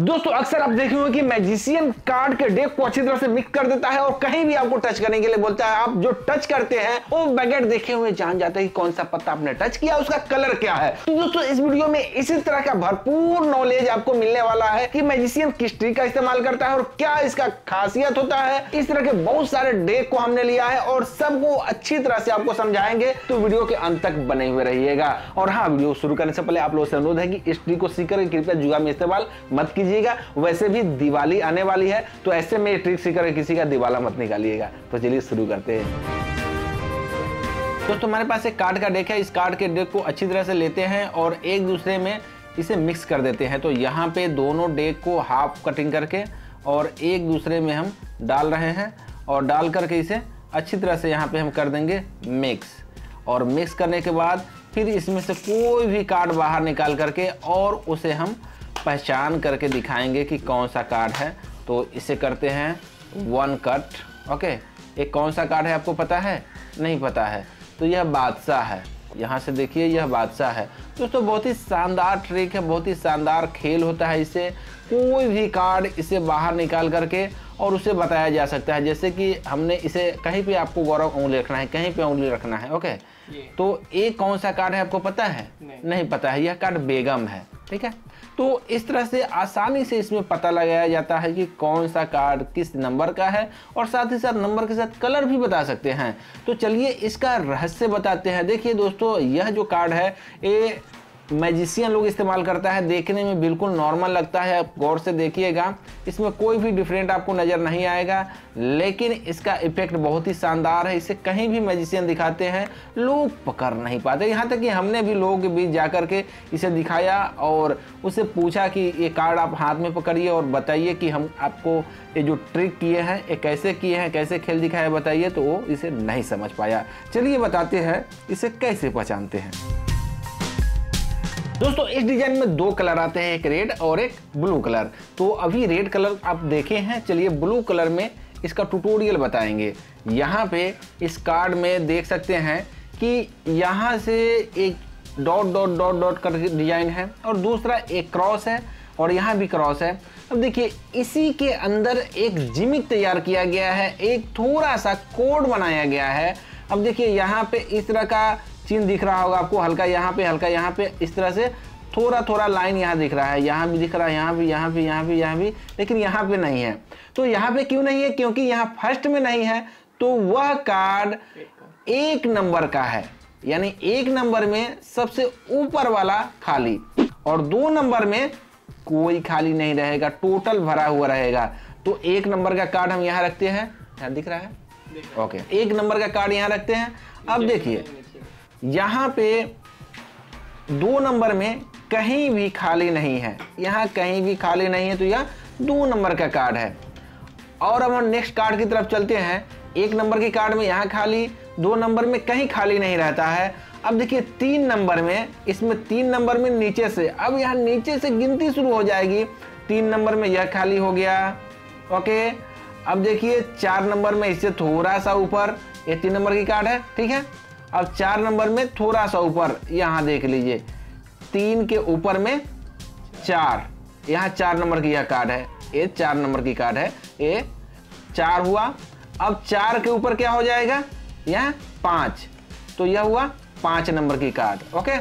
दोस्तों अक्सर आप देखे होंगे कि मैजिशियन कार्ड के डेक को अच्छी तरह से मिक्स कर देता है और कहीं भी आपको टच करने के लिए बोलता है। आप जो टच करते हैं वो बगैर देखे हुए जान जाते हैं कि कौन सा पत्ता आपने टच किया, उसका कलर क्या है। तो दोस्तों इस वीडियो में इसी तरह का भरपूर नॉलेज आपको मिलने वाला है कि मैजिशियन किस ट्रिक का इस्तेमाल करता है और क्या इसका खासियत होता है। इस तरह के बहुत सारे डेक को हमने लिया है और सबको अच्छी तरह से आपको समझाएंगे, तो वीडियो के अंत तक बने हुए रहिएगा। और हाँ, वीडियो शुरू करने से पहले आप लोगों से अनुरोध है कि इस ट्रिक को सीखकर कृपया जुआ में इस्तेमाल मत कीजिएगा। वैसे भी दिवाली आने वाली है, तो ऐसे में ट्रिक सीखकर किसी का दिवाला मत निकालिएगा। तो चलिए शुरू करते हैं। दोस्तों हमारे पास एक कार्ड का डेक है। इस कार्ड के डेक को अच्छी तरह से लेते हैं और एक दूसरे में इसे मिक्स कर देते हैं। तो यहाँ पे दोनों डेक को हाफ कटिंग करके और एक दूसरे में हम डाल रहे हैं और डाल करके इसे अच्छी तरह से यहाँ पे हम कर देंगे मिक्स। और मिक्स करने के बाद फिर इसमें से कोई भी कार्ड बाहर निकाल करके और उसे हम पहचान करके दिखाएंगे कि कौन सा कार्ड है। तो इसे करते हैं वन कट। ओके, एक कौन सा कार्ड है आपको पता है? नहीं पता है, तो यह बादशाह है। यहाँ से देखिए, यह बादशाह है। दोस्तों बहुत ही शानदार ट्रिक है, बहुत ही शानदार खेल होता है। इसे कोई भी कार्ड इसे बाहर निकाल करके और उसे बताया जा सकता है। जैसे कि हमने इसे कहीं पे आपको गौरव उंगली रखना है, कहीं पे उंगली रखना है। ओके, तो एक कौन सा कार्ड है आपको पता है? नहीं पता है। यह कार्ड बेगम है। ठीक है, तो इस तरह से आसानी से इसमें पता लगाया जाता है कि कौन सा कार्ड किस नंबर का है और साथ ही साथ नंबर के साथ कलर भी बता सकते हैं। तो चलिए इसका रहस्य बताते हैं। देखिए दोस्तों, यह जो कार्ड है ये मैजिशियन लोग इस्तेमाल करता है। देखने में बिल्कुल नॉर्मल लगता है, आप गौर से देखिएगा, इसमें कोई भी डिफरेंट आपको नज़र नहीं आएगा, लेकिन इसका इफेक्ट बहुत ही शानदार है। इसे कहीं भी मैजिशियन दिखाते हैं लोग पकड़ नहीं पाते। यहाँ तक कि हमने भी लोगों के बीच जाकर के इसे दिखाया और उससे पूछा कि ये कार्ड आप हाथ में पकड़िए और बताइए कि हम आपको ये जो ट्रिक किए हैं ये कैसे किए हैं, कैसे खेल दिखाया बताइए। तो वो इसे नहीं समझ पाया। चलिए बताते हैं इसे कैसे पहचानते हैं। दोस्तों इस डिजाइन में दो कलर आते हैं, एक रेड और एक ब्लू कलर। तो अभी रेड कलर आप देखे हैं, चलिए ब्लू कलर में इसका ट्यूटोरियल बताएंगे। यहाँ पे इस कार्ड में देख सकते हैं कि यहाँ से एक डॉट डॉट डॉट डॉट का डिजाइन है और दूसरा एक क्रॉस है और यहाँ भी क्रॉस है। अब देखिए इसी के अंदर एक जिमिक तैयार किया गया है, एक थोड़ा सा कोड बनाया गया है। अब देखिए यहाँ पे इस तरह का चिन्ह दिख रहा होगा आपको, हल्का यहाँ पे, हल्का यहाँ पे, इस तरह से थोड़ा थोड़ा लाइन यहाँ दिख रहा है, यहाँ भी दिख रहा है, यहाँ भी, यहाँ भी, यहाँ भी, यहाँ भी, लेकिन यहाँ पे नहीं है। तो यहाँ पे क्यों नहीं है? क्योंकि यहाँ फर्स्ट में नहीं है, तो वह कार्ड एक नंबर का है। यानी एक नंबर में सबसे ऊपर वाला खाली और 2 नंबर में कोई खाली नहीं रहेगा, टोटल भरा हुआ रहेगा। तो एक नंबर का कार्ड हम यहाँ रखते हैं, यहाँ दिख रहा है। ओके, एक नंबर का कार्ड यहाँ रखते हैं। अब देखिए यहाँ पे 2 नंबर में कहीं भी खाली नहीं है, यहाँ कहीं भी खाली नहीं है, तो यह 2 नंबर का कार्ड है। और अब हम नेक्स्ट कार्ड की तरफ चलते हैं। 1 नंबर के कार्ड में यहाँ खाली, 2 नंबर में कहीं खाली नहीं रहता है। अब देखिए 3 नंबर में, इसमें 3 नंबर में नीचे से, अब यहाँ नीचे से गिनती शुरू हो जाएगी। 3 नंबर में यह खाली हो गया। ओके, अब देखिए 4 नंबर में इससे थोड़ा सा ऊपर, ये 3 नंबर की कार्ड है। ठीक है, अब 4 नंबर में थोड़ा सा ऊपर, यहाँ देख लीजिए 3 के ऊपर में 4, यहाँ 4 नंबर की यह कार्ड है, ये 4 नंबर की कार्ड है, ये 4 हुआ। अब 4 के ऊपर क्या हो जाएगा? यहाँ 5, तो यह हुआ 5 नंबर की कार्ड। ओके,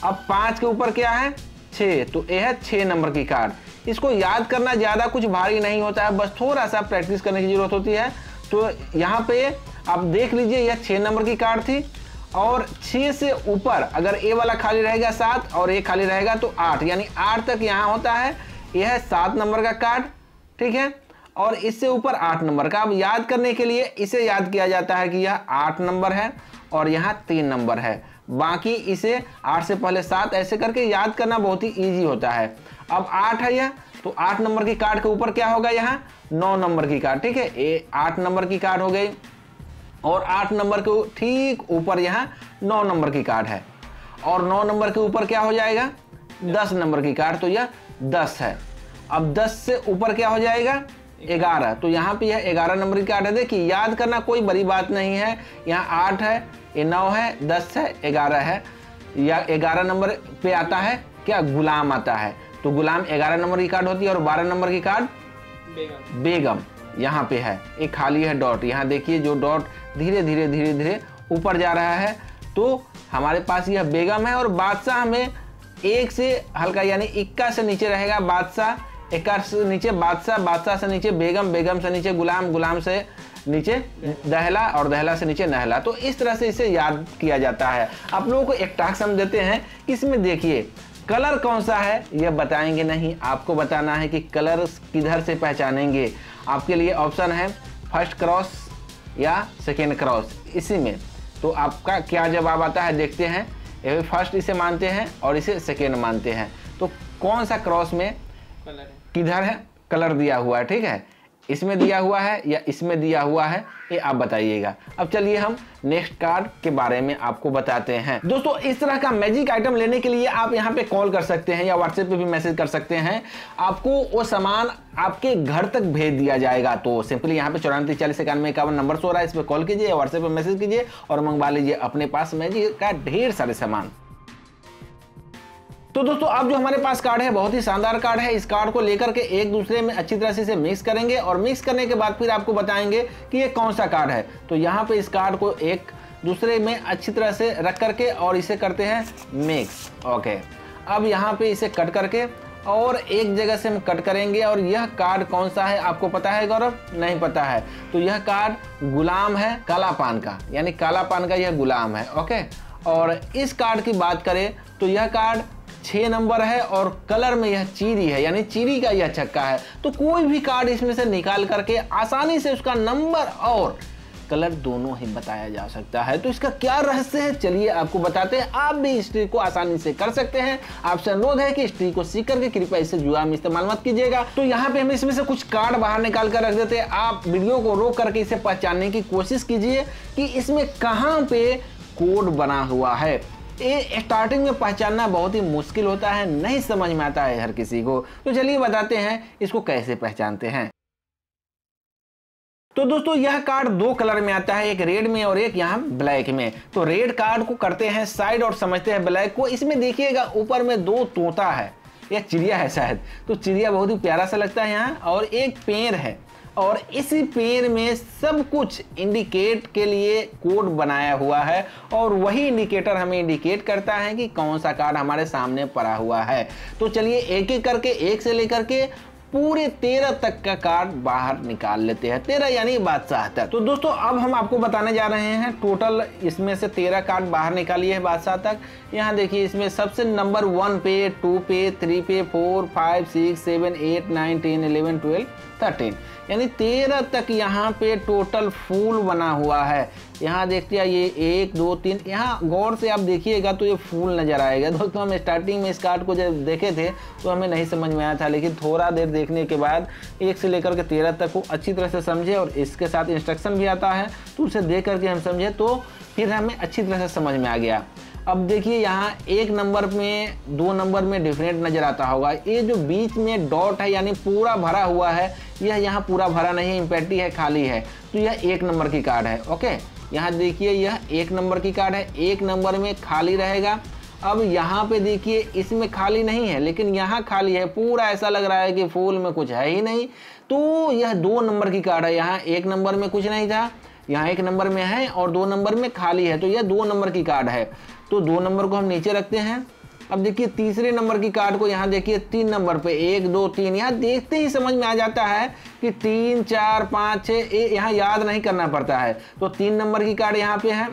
अब 5 के ऊपर क्या है? 6, तो यह है 6 नंबर की कार्ड। इसको याद करना ज़्यादा कुछ भारी नहीं होता है, बस थोड़ा सा प्रैक्टिस करने की जरूरत होती है। तो यहाँ पे आप देख लीजिए यह 6 नंबर की कार्ड थी और 6 से ऊपर अगर ए वाला खाली रहेगा 7 और ए खाली रहेगा तो 8, यानी 8 तक यहाँ होता है। यह है 7 नंबर का कार्ड। ठीक है, और इससे ऊपर 8 नंबर का। अब याद करने के लिए इसे याद किया जाता है कि यह 8 नंबर है और यहाँ 3 नंबर है। बाकी इसे 8 से पहले 7 ऐसे करके याद करना बहुत ही ईजी होता है। अब 8 है यह, तो 8 नंबर की कार्ड के ऊपर क्या होगा? यहाँ 9 नंबर की कार्ड। ठीक है, ये 8 नंबर की कार्ड हो गई और 8 नंबर के ठीक ऊपर यहाँ 9 नंबर की कार्ड है और 9 नंबर के ऊपर क्या हो जाएगा? 10 नंबर की कार्ड, तो यह 10 है। अब 10 से ऊपर क्या हो जाएगा? 11, तो यहाँ पे यह 11 नंबर की कार्ड है। देखिए याद करना कोई बड़ी बात नहीं है। यहाँ 8 है, ये 9 है, 10 है, 11 है, या 11 नंबर पे आता है क्या? गुलाम आता है। तो गुलाम 11 नंबर की कार्ड होती है और 12 नंबर की कार्ड बेगम यहाँ पे है, एक खाली है डॉट। यहाँ देखिए जो डॉट धीरे धीरे धीरे धीरे ऊपर जा रहा है, तो हमारे पास यह बेगम है। और बादशाह में एक से हल्का यानी इक्का से नीचे रहेगा बादशाह, इक्का से नीचे बादशाह, बादशाह से नीचे बेगम, बेगम से नीचे गुलाम, गुलाम से नीचे दहला और दहला से नीचे नहला। तो इस तरह से इसे याद किया जाता है। आप लोगों को एक टास्क हम देते हैं, इसमें देखिए कलर कौन सा है यह बताएंगे नहीं, आपको बताना है कि कलर किधर से पहचानेंगे। आपके लिए ऑप्शन है फर्स्ट क्रॉस या सेकेंड क्रॉस, इसी में तो आपका क्या जवाब आता है देखते हैं। ये फर्स्ट इसे मानते हैं और इसे सेकेंड मानते हैं, तो कौन सा क्रॉस में कलर है, किधर है कलर दिया हुआ है, ठीक है, इसमें दिया हुआ है या इसमें दिया हुआ है, ये आप बताइएगा। अब चलिए हम नेक्स्ट कार्ड के बारे में आपको बताते हैं। दोस्तों इस तरह का मैजिक आइटम लेने के लिए आप यहाँ पे कॉल कर सकते हैं या व्हाट्सएप पे भी मैसेज कर सकते हैं, आपको वो सामान आपके घर तक भेज दिया जाएगा। तो सिंपली यहाँ पे 94409151 नंबर सो रहा है, इस पर कॉल कीजिए या व्हाट्सएप पे मैसेज कीजिए और मंगवा लीजिए अपने पास मैजिक का ढेर सारे सामान। तो दोस्तों अब जो हमारे पास कार्ड है बहुत ही शानदार कार्ड है। इस कार्ड को लेकर के एक दूसरे में अच्छी तरह से इसे मिक्स करेंगे और मिक्स करने के बाद फिर आपको बताएंगे कि ये कौन सा कार्ड है। तो यहाँ पे इस कार्ड को एक दूसरे में अच्छी तरह से रख करके और इसे करते हैं मिक्स। ओके, अब यहाँ पे इसे कट करके और एक जगह से हम कट करेंगे। और यह कार्ड कौन सा है आपको पता है गौरव? नहीं पता है। तो यह कार्ड गुलाम है काला पान का, यानी काला पान का यह गुलाम है। ओके, और इस कार्ड की बात करें तो यह कार्ड 6 नंबर है और कलर में यह चीरी है, यानी चीरी का यह छक्का है। तो कोई भी कार्ड इसमें से निकाल करके आसानी से उसका नंबर और कलर दोनों ही बताया जा सकता है। तो इसका क्या रहस्य है चलिए आपको बताते हैं। आप भी इस ट्रिक को आसानी से कर सकते हैं। आपसे अनुरोध है कि इस ट्रिक को सीख करके कृपया इसे जुआ में इस्तेमाल मत कीजिएगा। तो यहाँ पे हम इसमें से कुछ कार्ड बाहर निकाल कर रख देते हैं। आप वीडियो को रोक करके इसे पहचानने की कोशिश कीजिए कि इसमें कहाँ पे कोड बना हुआ है। ये स्टार्टिंग में पहचानना बहुत ही मुश्किल होता है, नहीं समझ में आता है हर किसी को। तो चलिए बताते हैं इसको कैसे पहचानते हैं। तो दोस्तों यह कार्ड 2 कलर में आता है, एक रेड में और एक यहाँ ब्लैक में। तो रेड कार्ड को करते हैं साइड और समझते हैं ब्लैक को। इसमें देखिएगा ऊपर में 2 तोता है, यह चिड़िया है शायद, तो चिड़िया बहुत ही प्यारा सा लगता है यहाँ। और एक पेड़ है और इसी पेड़ में सब कुछ इंडिकेट के लिए कोड बनाया हुआ है और वही इंडिकेटर हमें इंडिकेट करता है कि कौन सा कार्ड हमारे सामने पड़ा हुआ है। तो चलिए एक एक करके, एक से लेकर के पूरे 13 तक का कार्ड बाहर निकाल लेते हैं। 13 यानी बादशाह तक। तो दोस्तों अब हम आपको बताने जा रहे हैं टोटल इसमें से 13 कार्ड बाहर निकालिए है बादशाह तक। यहाँ देखिए इसमें सबसे नंबर 1 पे, 2 पे, 3 पे, 4, 5, 6, 7, 8, 9, 10, 11, 12, 13 यानी 13 तक यहाँ पे टोटल फूल बना हुआ है। यहाँ देखते हैं ये 1 2 3, यहाँ गौर से आप देखिएगा तो ये फूल नजर आएगा। दोस्तों हम स्टार्टिंग में इस कार्ड को जब देखे थे तो हमें नहीं समझ में आया था, लेकिन थोड़ा देर देखने के बाद 1 से लेकर के 13 तक को अच्छी तरह से समझे और इसके साथ इंस्ट्रक्शन भी आता है तो उसे देख करके हम समझे तो फिर हमें अच्छी तरह से समझ में आ गया। अब देखिए यहाँ 1 नंबर में 2 नंबर में डिफरेंट नज़र आता होगा। ये जो बीच में डॉट है यानी पूरा भरा हुआ है, यह यहाँ पूरा भरा नहीं है, एम्प्टी है, खाली है, तो यह 1 नंबर की कार्ड है। ओके, यहाँ देखिए यह 1 नंबर की कार्ड है, 1 नंबर में खाली रहेगा। अब यहाँ पे देखिए इसमें खाली नहीं है लेकिन यहाँ खाली है, पूरा ऐसा लग रहा है कि फूल में कुछ है ही नहीं। तो यह 2 नंबर की कार्ड है। यहाँ 1 नंबर में कुछ नहीं था, यहाँ 1 नंबर में है और 2 नंबर में खाली है, तो यह 2 नंबर की कार्ड है। तो 2 नंबर को हम नीचे रखते हैं। अब देखिए तीसरे नंबर की कार्ड को यहाँ देखिए 3 नंबर पे 1 2 3, यहाँ देखते ही समझ में आ जाता है कि 3 4 5 6, यहाँ याद नहीं करना पड़ता है। तो 3 नंबर की कार्ड यहाँ पे है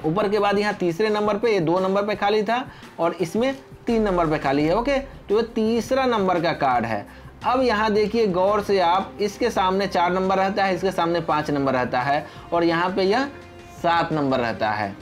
ऊपर के बाद यहाँ तीसरे नंबर पे, ये 2 नंबर पे खाली था और इसमें 3 नंबर पे खाली है। ओके, तो ये तीसरा नंबर का कार्ड है। अब यहाँ देखिए गौर से आप, इसके सामने 4 नंबर रहता है, इसके सामने 5 नंबर रहता है और यहाँ पे यह 7 नंबर रहता है।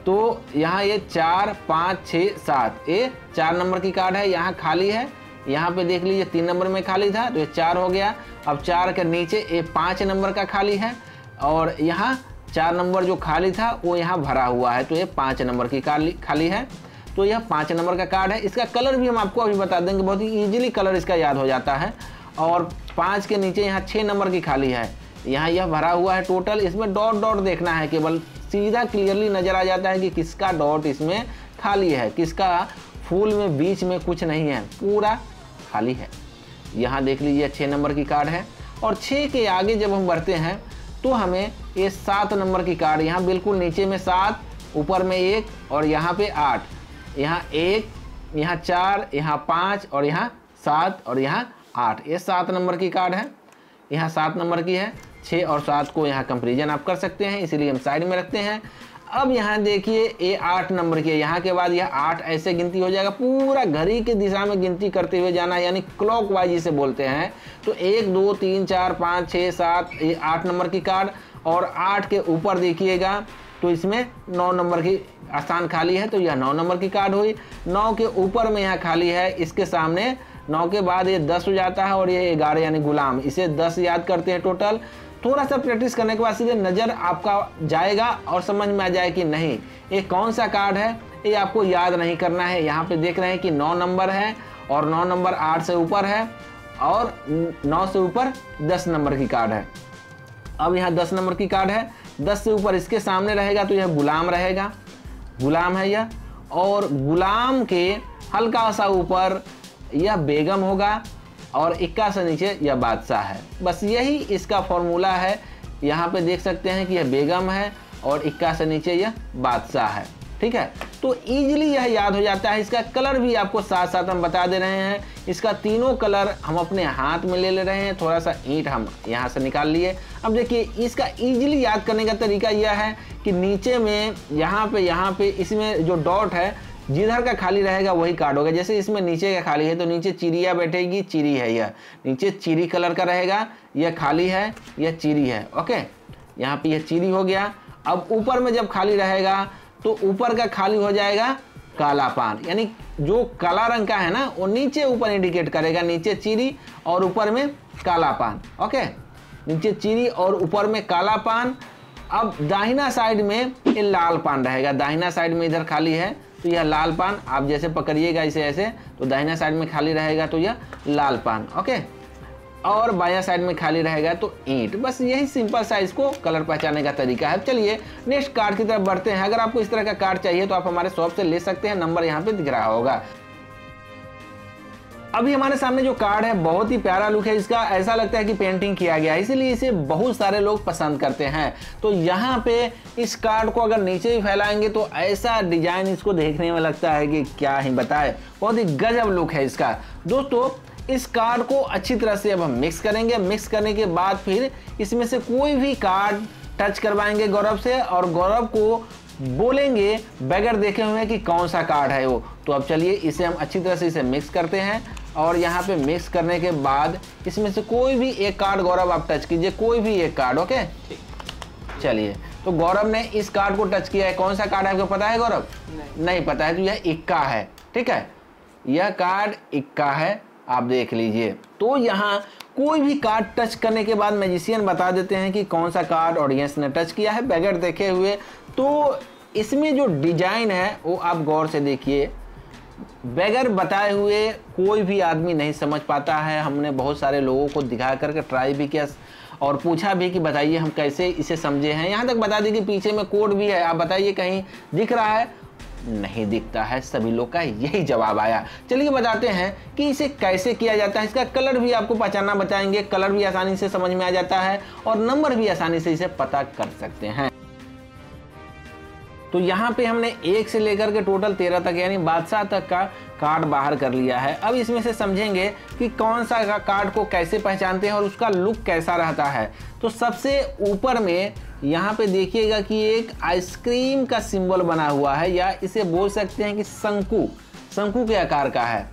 तो यहाँ ये 4 5 6 7, ये 4 नंबर की कार्ड है, यहाँ खाली है। यहाँ पे देख लीजिए 3 नंबर में खाली था तो ये 4 हो गया। अब 4 के नीचे ये 5 नंबर का खाली है और यहाँ 4 नंबर जो खाली था वो यहाँ भरा हुआ है, तो ये 5 नंबर की खाली है। तो यह 5 नंबर का कार्ड है। इसका कलर भी हम आपको अभी बता देंगे, बहुत ही ईजिली कलर इसका याद हो जाता है। और 5 के नीचे यहाँ 6 नंबर की खाली है, यहाँ यह भरा हुआ है टोटल। इसमें डॉट डॉट देखना है, केवल सीधा क्लियरली नज़र आ जाता है कि किसका डॉट इसमें खाली है, किसका फूल में बीच में कुछ नहीं है, पूरा खाली है। यहाँ देख लीजिए 6 नंबर की कार्ड है और 6 के आगे जब हम बढ़ते हैं तो हमें ये 7 नंबर की कार्ड, यहाँ बिल्कुल नीचे में 7, ऊपर में 1 और यहाँ पे 8, यहाँ 1, यहाँ 4, यहाँ 5 और यहाँ 7 और यहाँ 8, ये 7 नंबर की कार्ड है। यहाँ 7 नंबर की है। 6 और 7 को यहाँ कंपेरिजन आप कर सकते हैं, इसीलिए हम साइड में रखते हैं। अब यहाँ देखिए ये 8 नंबर की है, यहाँ के बाद यह 8 ऐसे गिनती हो जाएगा, पूरा घड़ी की दिशा में गिनती करते हुए जाना है, यानी क्लॉकवाइज इसे बोलते हैं। तो 1 2 3 4 5 6 7, ये 8 नंबर की कार्ड। और 8 के ऊपर देखिएगा तो इसमें 9 नंबर की स्थान खाली है, तो यह 9 नंबर की कार्ड हुई। 9 के ऊपर में यहाँ खाली है, इसके सामने 9 के बाद ये 10 हो जाता है और ये 11 यानी गुलाम, इसे 10 याद करते हैं टोटल। थोड़ा सा प्रैक्टिस करने के बाद सीधे नज़र आपका जाएगा और समझ में आ जाए कि नहीं ये कौन सा कार्ड है, ये आपको याद नहीं करना है। यहाँ पे देख रहे हैं कि 9 नंबर है और 9 नंबर 8 से ऊपर है और 9 से ऊपर 10 नंबर की कार्ड है। अब यहाँ 10 नंबर की कार्ड है, 10 से ऊपर इसके सामने रहेगा तो यह गुलाम रहेगा, गुलाम है यह। और गुलाम के हल्का सा ऊपर यह बेगम होगा और 21 से नीचे यह बादशाह है। बस यही इसका फॉर्मूला है। यहाँ पे देख सकते हैं कि यह बेगम है और 21 से नीचे यह बादशाह है। ठीक है, तो इजीली यह याद हो जाता है। इसका कलर भी आपको साथ साथ हम बता दे रहे हैं। इसका तीनों कलर हम अपने हाथ में ले रहे हैं। थोड़ा सा ईंट हम यहाँ से निकाल लिए। अब देखिए इसका इजीली याद करने का तरीका यह है कि नीचे में यहाँ पे इसमें जो डॉट है, जिधर का खाली रहेगा वही कार्ड होगा। जैसे इसमें नीचे का खाली है तो नीचे चिड़िया बैठेगी, चिड़ी है यह, नीचे चिड़ी कलर का रहेगा, यह खाली है, यह चिड़ी है। ओके, यहाँ पे यह चिड़ी हो गया। अब ऊपर में जब खाली रहेगा तो ऊपर का खाली हो जाएगा काला पान, यानी जो काला रंग का है ना वो नीचे ऊपर इंडिकेट करेगा, नीचे चिड़ी और ऊपर में काला पान। ओके, नीचे चिड़ी और ऊपर में काला पान। अब दाहिना साइड में ये लाल पान रहेगा, दाहिना साइड में इधर खाली है तो यह लाल पान, आप जैसे पकड़िएगा इसे ऐसे तो दाहिना साइड में खाली रहेगा तो यह लाल पान। ओके, और बायां साइड में खाली रहेगा तो ईंट। बस यही सिंपल सा इसको कलर पहचानने का तरीका है। चलिए नेक्स्ट कार्ड की तरफ बढ़ते हैं। अगर आपको इस तरह का कार्ड चाहिए तो आप हमारे शॉप से ले सकते हैं, नंबर यहाँ पे दिख रहा होगा। अभी हमारे सामने जो कार्ड है बहुत ही प्यारा लुक है इसका, ऐसा लगता है कि पेंटिंग किया गया है, इसीलिए इसे बहुत सारे लोग पसंद करते हैं। तो यहाँ पे इस कार्ड को अगर नीचे ही फैलाएंगे तो ऐसा डिजाइन इसको देखने में लगता है कि क्या ही बताए, बहुत ही गजब लुक है इसका। दोस्तों इस कार्ड को अच्छी तरह से अब हम मिक्स करेंगे। मिक्स करने के बाद फिर इसमें से कोई भी कार्ड टच करवाएंगे गौरव से और गौरव को बोलेंगे बगैर देखे हुए कि कौन सा कार्ड है वो। तो अब चलिए इसे हम अच्छी तरह से इसे मिक्स करते हैं और यहाँ पे मिक्स करने के बाद इसमें से कोई भी एक कार्ड गौरव आप टच कीजिए, कोई भी एक कार्ड। ओके, चलिए तो गौरव ने इस कार्ड को टच किया है। कौन सा कार्ड है आपको पता है गौरव? नहीं पता है तो यह इक्का है। ठीक है, यह कार्ड इक्का है, आप देख लीजिए। तो यहाँ कोई भी कार्ड टच करने के बाद मैजिशियन बता देते हैं कि कौन सा कार्ड ऑडियंस ने टच किया है बगैर देखे हुए। तो इसमें जो डिजाइन है वो आप गौर से देखिए, बगैर बताए हुए कोई भी आदमी नहीं समझ पाता है। हमने बहुत सारे लोगों को दिखा करके ट्राई भी किया और पूछा भी कि बताइए हम कैसे इसे समझे हैं। यहाँ तक बता दी कि पीछे में कोड भी है, आप बताइए कहीं दिख रहा है? नहीं दिखता है। सभी लोग का यही जवाब आया। चलिए बताते हैं कि इसे कैसे किया जाता है। इसका कलर भी आपको पहचानना बताएंगे, कलर भी आसानी से समझ में आ जाता है और नंबर भी आसानी से इसे पता कर सकते हैं। तो यहाँ पे हमने 1 से लेकर के टोटल 13 तक यानी बादशाह तक का कार्ड बाहर कर लिया है। अब इसमें से समझेंगे कि कौन सा कार्ड को कैसे पहचानते हैं और उसका लुक कैसा रहता है। तो सबसे ऊपर में यहाँ पे देखिएगा कि एक आइसक्रीम का सिंबल बना हुआ है, या इसे बोल सकते हैं कि शंकु के आकार का है।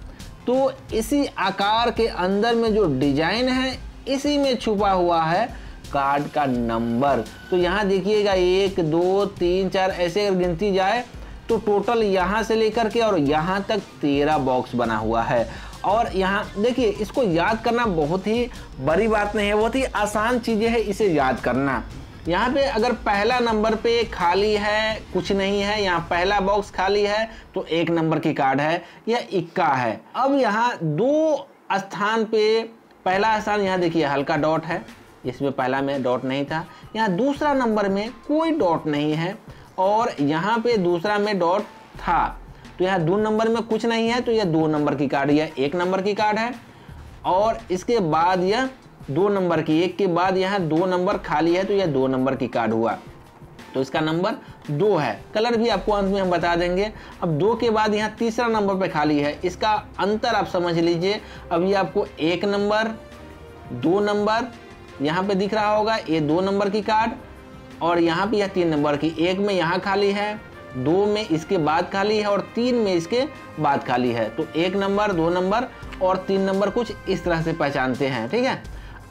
तो इसी आकार के अंदर में जो डिजाइन है इसी में छुपा हुआ है कार्ड का नंबर। तो यहाँ देखिएगा 1 2 3 4 ऐसे अगर गिनती जाए तो टोटल यहाँ से लेकर के और यहाँ तक 13 बॉक्स बना हुआ है। और यहाँ देखिए इसको याद करना बहुत ही बड़ी बात नहीं है, बहुत ही आसान चीज़ें है इसे याद करना। यहाँ पे अगर पहला नंबर पे खाली है, कुछ नहीं है, यहाँ पहला बॉक्स खाली है तो 1 नंबर की कार्ड है, यह इक्का है। अब यहाँ 2 स्थान पे पहला स्थान यहाँ देखिए हल्का डॉट है, इसमें पहला में डॉट नहीं था। यहाँ दूसरा नंबर में कोई डॉट नहीं है और यहाँ पे दूसरा में डॉट था। तो यहाँ 2 नंबर में कुछ नहीं है तो यह 2 नंबर की कार्ड, यह 1 नंबर की कार्ड है। और इसके बाद यह 2 नंबर की, एक के बाद यहाँ 2 नंबर खाली है तो यह 2 नंबर की कार्ड हुआ, तो इसका नंबर 2 है। कलर भी आपको अंत में हम बता देंगे। अब 2 के बाद यहाँ तीसरा नंबर पे खाली है, इसका अंतर आप समझ लीजिए। अभी आपको 1 नंबर, 2 नंबर यहाँ पे दिख रहा होगा, ये 2 नंबर की कार्ड, और यहाँ पे यह 3 नंबर की, 1 में यहाँ खाली है, 2 में इसके बाद खाली है और 3 में इसके बाद खाली है। तो 1 नंबर, 2 नंबर और 3 नंबर कुछ इस तरह से पहचानते हैं, ठीक है।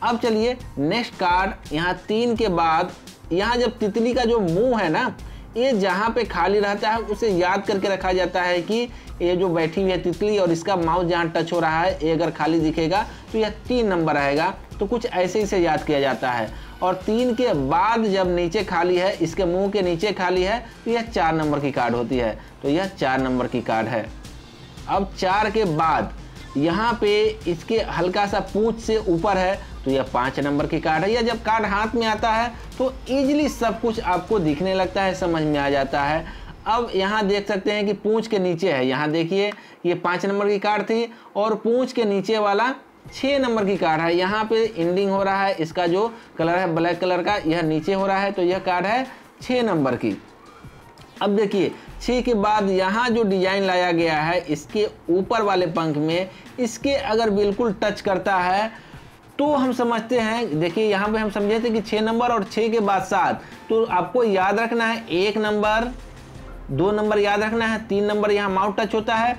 अब चलिए नेक्स्ट कार्ड, यहाँ 3 के बाद यहाँ जब तितली का जो मुंह है ना, ये जहाँ पे खाली रहता है उसे याद करके रखा जाता है कि ये जो बैठी हुई है तितली और इसका माउथ जहाँ टच हो रहा है, ये अगर खाली दिखेगा तो यह 3 नंबर रहेगा। तो कुछ ऐसे ही से याद किया जाता है। और 3 के बाद जब नीचे खाली है, इसके मुंह के नीचे खाली है, तो यह 4 नंबर की कार्ड होती है, तो यह 4 नंबर की कार्ड है। अब 4 के बाद यहाँ पे इसके हल्का सा पूंछ से ऊपर है, तो यह 5 नंबर की कार्ड है। या जब कार्ड हाथ में आता है तो इजीली सब कुछ आपको दिखने लगता है, समझ में आ जाता है। अब यहाँ देख सकते हैं कि पूंछ के नीचे है, यहाँ देखिए ये 5 नंबर की कार्ड थी और पूंछ के नीचे वाला 6 नंबर की कार्ड है। यहाँ पे एंडिंग हो रहा है, इसका जो कलर है ब्लैक कलर का, यह नीचे हो रहा है, तो यह कार्ड है 6 नंबर की। अब देखिए 6 के बाद यहाँ जो डिजाइन लाया गया है, इसके ऊपर वाले पंख में इसके अगर बिल्कुल टच करता है तो हम समझते हैं, देखिए यहाँ पे हम समझे थे कि 6 नंबर और 6 के बाद 7, तो आपको याद रखना है 1 नंबर, 2 नंबर याद रखना है, 3 नंबर यहाँ माउथ टच होता है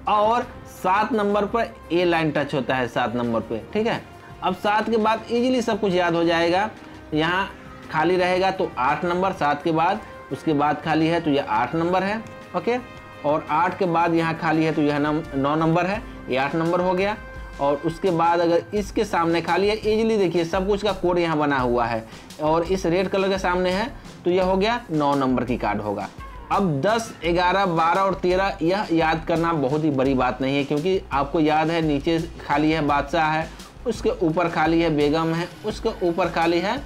और 7 नंबर पर ए लाइन टच होता है 7 नंबर पे, ठीक है। अब 7 के बाद इजीली सब कुछ याद हो जाएगा। यहाँ खाली रहेगा तो 8 नंबर, 7 के बाद उसके बाद खाली है तो यह 8 नंबर है, ओके। और 8 के बाद यहाँ खाली है तो यह 9 नंबर है, ये 8 नंबर हो गया। और उसके बाद अगर इसके सामने खाली है, इजीली देखिए सब कुछ का कोड यहाँ बना हुआ है और इस रेड कलर के सामने है, तो यह हो गया 9 नंबर की कार्ड होगा। अब 10, 11, 12 और 13 यह याद करना बहुत ही बड़ी बात नहीं है, क्योंकि आपको याद है नीचे खाली है बादशाह है, उसके ऊपर खाली है बेगम है, उसके ऊपर खाली है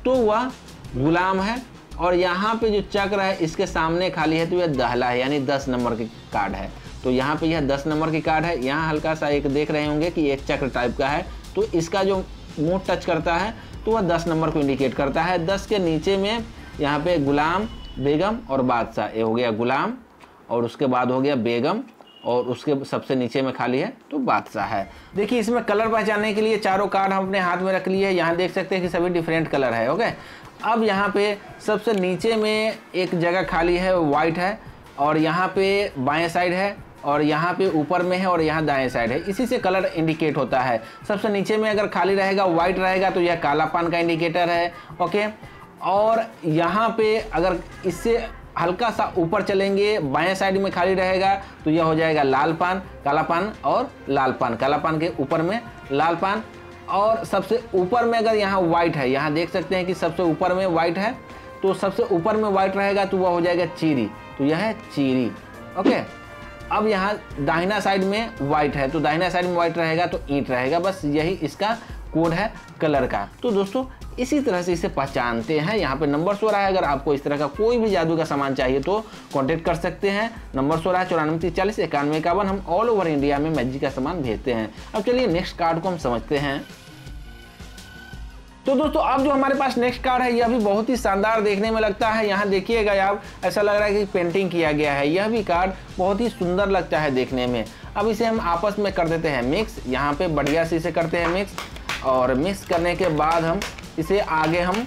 तो वह गुलाम है, और यहाँ पे जो चक्र है इसके सामने खाली है तो यह दहला है, यानी 10 नंबर की कार्ड है। तो यहाँ पे यह 10 नंबर की कार्ड है। यहाँ हल्का सा एक देख रहे होंगे कि एक चक्र टाइप का है, तो इसका जो मुंह टच करता है तो वह 10 नंबर को इंडिकेट करता है। 10 के नीचे में यहाँ पे गुलाम, बेगम और बादशाह, ये हो गया गुलाम और उसके बाद हो गया बेगम और उसके सबसे नीचे में खाली है तो बादशाह है। देखिए इसमें कलर पहचानने के लिए चारों कार्ड हम अपने हाथ में रख लिए। यहाँ देख सकते हैं कि सभी डिफरेंट कलर है, ओके। अब यहाँ पे सबसे नीचे में एक जगह खाली है, वाइट है, और यहाँ पे बाएं साइड है, और यहाँ पे ऊपर में है, और यहाँ दाएं साइड है। इसी से कलर इंडिकेट होता है। सबसे नीचे में अगर खाली रहेगा, वाइट रहेगा, तो यह कालापन का इंडिकेटर है, ओके। और यहाँ पे अगर इससे हल्का सा ऊपर चलेंगे, बाएं साइड में खाली रहेगा, तो यह हो जाएगा लालपान, कालापान और लालपान, कालापान के ऊपर में लालपान। और सबसे ऊपर में अगर यहाँ वाइट है, यहाँ देख सकते हैं कि सबसे ऊपर में वाइट है, तो सबसे ऊपर में वाइट रहेगा तो वह हो जाएगा चीरी, तो यह है चीरी, ओके। अब यहाँ दाहिना साइड में वाइट है, तो दाहिना साइड में वाइट रहेगा तो ईंट रहेगा। बस यही इसका कोड है कलर का। तो दोस्तों इसी तरह से इसे पहचानते हैं। यहाँ पे नंबर सो रहा है, अगर आपको इस तरह का कोई भी जादू का सामान चाहिए तो कांटेक्ट कर सकते हैं। नंबर सो रहा है 9430409151। हम ऑल ओवर इंडिया में मैजिक का सामान भेजते हैं। अब चलिए नेक्स्ट कार्ड को हम समझते हैं। तो दोस्तों अब जो हमारे पास नेक्स्ट कार्ड है, यह भी बहुत ही शानदार देखने में लगता है। यहाँ देखिएगा आप, ऐसा लग रहा है कि पेंटिंग किया गया है। यह भी कार्ड बहुत ही सुंदर लगता है देखने में। अब इसे हम आपस में कर देते हैं मिक्स। यहाँ पे बढ़िया से इसे करते हैं मिक्स, और मिक्स करने के बाद हम इसे आगे हम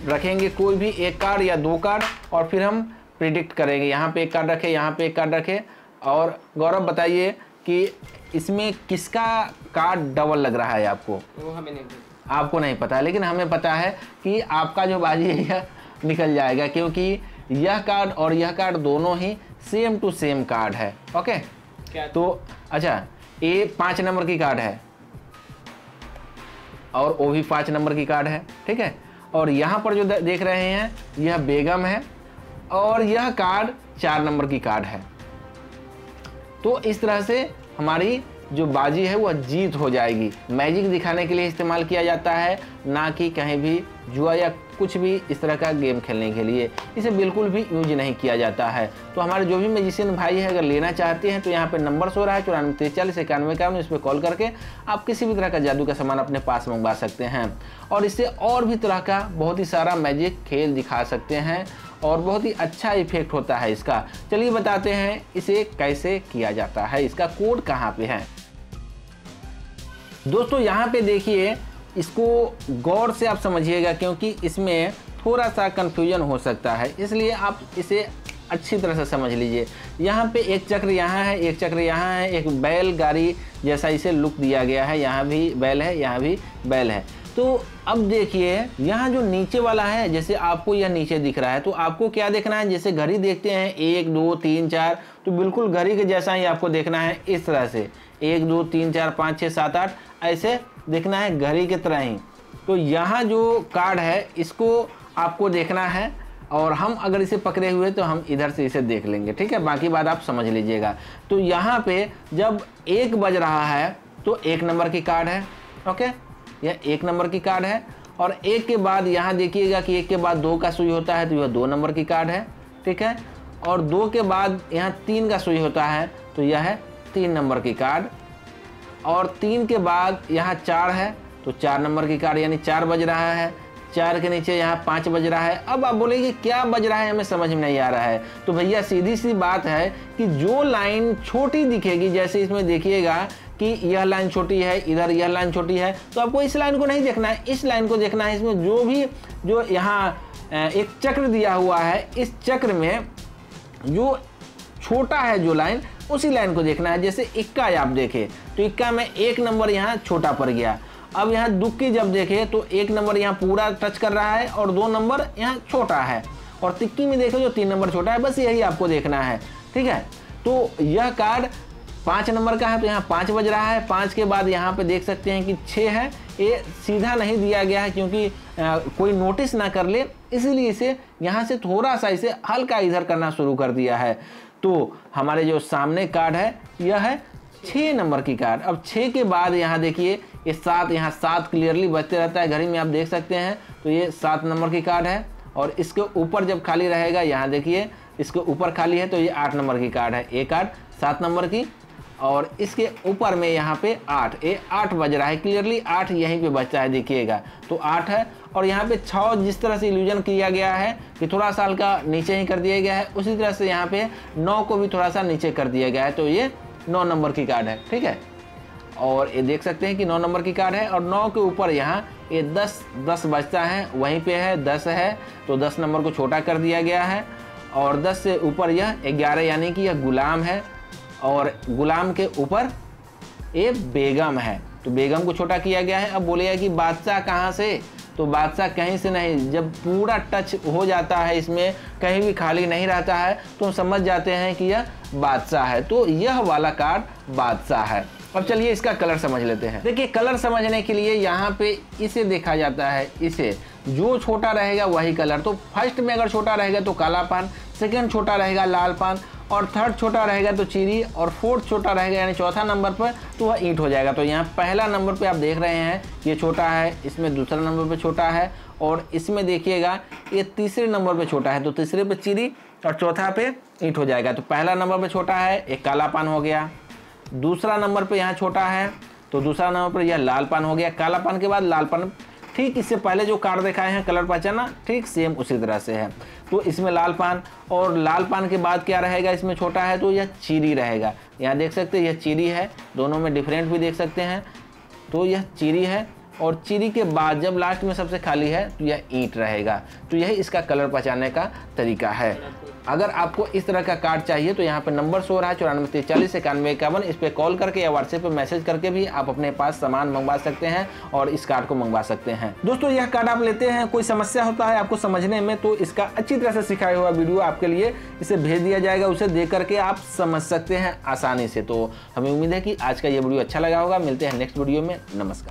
रखेंगे कोई भी एक कार्ड या 2 कार्ड, और फिर हम प्रिडिक्ट करेंगे। यहाँ पे एक कार्ड रखे, यहाँ पे एक कार्ड रखे। और गौरव बताइए कि इसमें किसका कार्ड डबल लग रहा है आपको? वो हमें नहीं, आपको नहीं पता, लेकिन हमें पता है कि आपका जो बाजी है यह निकल जाएगा, क्योंकि यह कार्ड और यह कार्ड दोनों ही सेम टू सेम कार्ड है, ओके। क्या तो अच्छा, ये 5 नंबर की कार्ड है और वो भी 5 नंबर की कार्ड है, ठीक है। और यहाँ पर जो देख रहे हैं यह बेगम है, और यह कार्ड 4 नंबर की कार्ड है। तो इस तरह से हमारी जो बाजी है वह जीत हो जाएगी। मैजिक दिखाने के लिए इस्तेमाल किया जाता है, ना कि कहीं भी जुआ या कुछ भी इस तरह का गेम खेलने के लिए। इसे बिल्कुल भी यूज नहीं किया जाता है। तो हमारे जो भी मैजिशियन भाई है अगर लेना चाहते हैं तो यहाँ पे नंबर शो रहा है 9443419151, इस पर कॉल करके आप किसी भी तरह का जादू का सामान अपने पास मंगवा सकते हैं और इससे और भी तरह का बहुत ही सारा मैजिक खेल दिखा सकते हैं और बहुत ही अच्छा इफेक्ट होता है इसका। चलिए बताते हैं इसे कैसे किया जाता है, इसका कोड कहाँ पे है। दोस्तों यहाँ पे देखिए, इसको गौर से आप समझिएगा क्योंकि इसमें थोड़ा सा कंफ्यूजन हो सकता है, इसलिए आप इसे अच्छी तरह से समझ लीजिए। यहाँ पे एक चक्र यहाँ है, एक चक्र यहाँ है, एक बैलगाड़ी जैसा इसे लुक दिया गया है। यहाँ भी बैल है, यहाँ भी बैल है। तो अब देखिए यहाँ जो नीचे वाला है, जैसे आपको यह नीचे दिख रहा है तो आपको क्या देखना है, जैसे घड़ी देखते हैं 1 2 3 4, तो बिल्कुल घड़ी के जैसा ही आपको देखना है। इस तरह से 1 2 3 4 5 6 7 8 ऐसे देखना है घड़ी की तरह ही। तो यहाँ जो कार्ड है इसको आपको देखना है और हम अगर इसे पकड़े हुए तो हम इधर से इसे देख लेंगे, ठीक है। बाकी बात आप समझ लीजिएगा। तो यहाँ पे जब 1 बज रहा है तो 1 नंबर की कार्ड है, ओके, यह 1 नंबर की कार्ड है। और 1 के बाद यहाँ देखिएगा कि 1 के बाद 2 का सुई होता है तो यह 2 नंबर की कार्ड है, ठीक है। और 2 के बाद यहाँ 3 का सुई होता है तो यह है 3 नंबर की कार्ड। और 3 के बाद यहाँ 4 है तो 4 नंबर की कार्ड, यानी 4 बज रहा है। 4 के नीचे यहाँ 5 बज रहा है। अब आप बोलेंगे क्या बज रहा है, हमें समझ में नहीं आ रहा है। तो भैया सीधी सी बात है कि जो लाइन छोटी दिखेगी, जैसे इसमें देखिएगा कि यह लाइन छोटी है, इधर यह लाइन छोटी है, तो आपको इस लाइन को नहीं देखना है, इस लाइन को देखना है। इसमें जो यहाँ एक चक्र दिया हुआ है, इस चक्र में जो छोटा है जो लाइन, उसी लाइन को देखना है। जैसे इक्का आप देखें तो इक्का में 1 नंबर यहाँ छोटा पड़ गया। अब यहाँ दुक्की जब देखें तो 1 नंबर यहाँ पूरा टच कर रहा है और 2 नंबर यहाँ छोटा है। और तिक्की में देखें जो 3 नंबर छोटा है, बस यही आपको देखना है, ठीक है। तो यह कार्ड 5 नंबर का है तो यहाँ 5 बज रहा है। 5 के बाद यहाँ पे देख सकते हैं कि 6 है। ये सीधा नहीं दिया गया है क्योंकि कोई नोटिस ना कर ले, इसीलिए इसे यहाँ से थोड़ा सा इसे हल्का इधर करना शुरू कर दिया है। तो हमारे जो सामने कार्ड है यह है 6 नंबर की कार्ड। अब 6 के बाद यहाँ देखिए ये 7, यहाँ 7 क्लियरली बजते रहता है घड़ी में, आप देख सकते हैं। तो ये 7 नंबर की कार्ड है। और इसके ऊपर जब खाली रहेगा, यहाँ देखिए इसके ऊपर खाली है तो ये 8 नंबर की कार्ड है। एक कार्ड 7 नंबर की, और इसके ऊपर में यहाँ पे 8, ये 8 बज रहा है, क्लियरली 8 यहीं पे बजता है, देखिएगा तो 8 है। और यहाँ पे 6 जिस तरह से इल्यूजन किया गया है कि थोड़ा सा हल्का नीचे ही कर दिया गया है, उसी तरह से यहाँ पे 9 को भी थोड़ा सा नीचे कर दिया गया है। तो ये 9 नंबर की कार्ड है, ठीक है। और ये देख सकते हैं कि 9 नंबर की कार्ड है। और 9 के ऊपर यहाँ ये 10 बजता है, वहीं पे है 10 है तो 10 नंबर को छोटा कर दिया गया है। और 10 से ऊपर यह 11, यानी कि यह गुलाम है। और गुलाम के ऊपर ये बेगम है, तो बेगम को छोटा किया गया है। अब बोलेगा कि बादशाह कहाँ से, तो बादशाह कहीं से नहीं। जब पूरा टच हो जाता है, इसमें कहीं भी खाली नहीं रहता है, तो हम समझ जाते हैं कि यह बादशाह है। तो यह वाला कार्ड बादशाह है। अब चलिए इसका कलर समझ लेते हैं। देखिए कलर समझने के लिए यहाँ पे इसे देखा जाता है, इसे जो छोटा रहेगा वही कलर। तो फर्स्ट में अगर छोटा रहेगा तो काला पान, सेकंड छोटा रहेगा लाल पान, और थर्ड छोटा रहेगा तो चीनी, और फोर्थ छोटा रहेगा यानी चौथा नंबर पर तो वह ईंट हो जाएगा। तो यहाँ पहला नंबर पे आप देख रहे हैं ये छोटा है, इसमें दूसरा नंबर पे छोटा है, और इसमें देखिएगा ये तीसरे नंबर पे छोटा है, तो तीसरे पे चीनी और चौथा पे ईंट हो जाएगा। तो पहला नंबर पे छोटा है, एक काला पान हो गया। दूसरा नंबर पे यहाँ छोटा है तो दूसरा नंबर पर यह लाल पान हो गया। काला पान के बाद लाल पान, ठीक इससे पहले जो कार्ड दिखाए हैं कलर पहचाना, ठीक सेम उसी तरह से है। तो इसमें लाल पान, और लाल पान के बाद क्या रहेगा, इसमें छोटा है तो यह चीनी रहेगा। यहाँ देख सकते हैं यह चीनी है, दोनों में डिफरेंट भी देख सकते हैं। तो यह चीनी है, और चीनी के बाद जब लास्ट में सबसे खाली है तो यह ईंट रहेगा। तो यही इसका कलर पहचानने का तरीका है। अगर आपको इस तरह का कार्ड चाहिए तो यहाँ पे नंबर शो रहा है 9443419151, इस पर कॉल करके या व्हाट्सएप पे मैसेज करके भी आप अपने पास सामान मंगवा सकते हैं और इस कार्ड को मंगवा सकते हैं। दोस्तों यह कार्ड आप लेते हैं, कोई समस्या होता है आपको समझने में, तो इसका अच्छी तरह से सिखाया हुआ वीडियो आपके लिए इसे भेज दिया जाएगा, उसे देख करके आप समझ सकते हैं आसानी से। तो हमें उम्मीद है कि आज का ये वीडियो अच्छा लगा होगा। मिलते हैं नेक्स्ट वीडियो में, नमस्कार।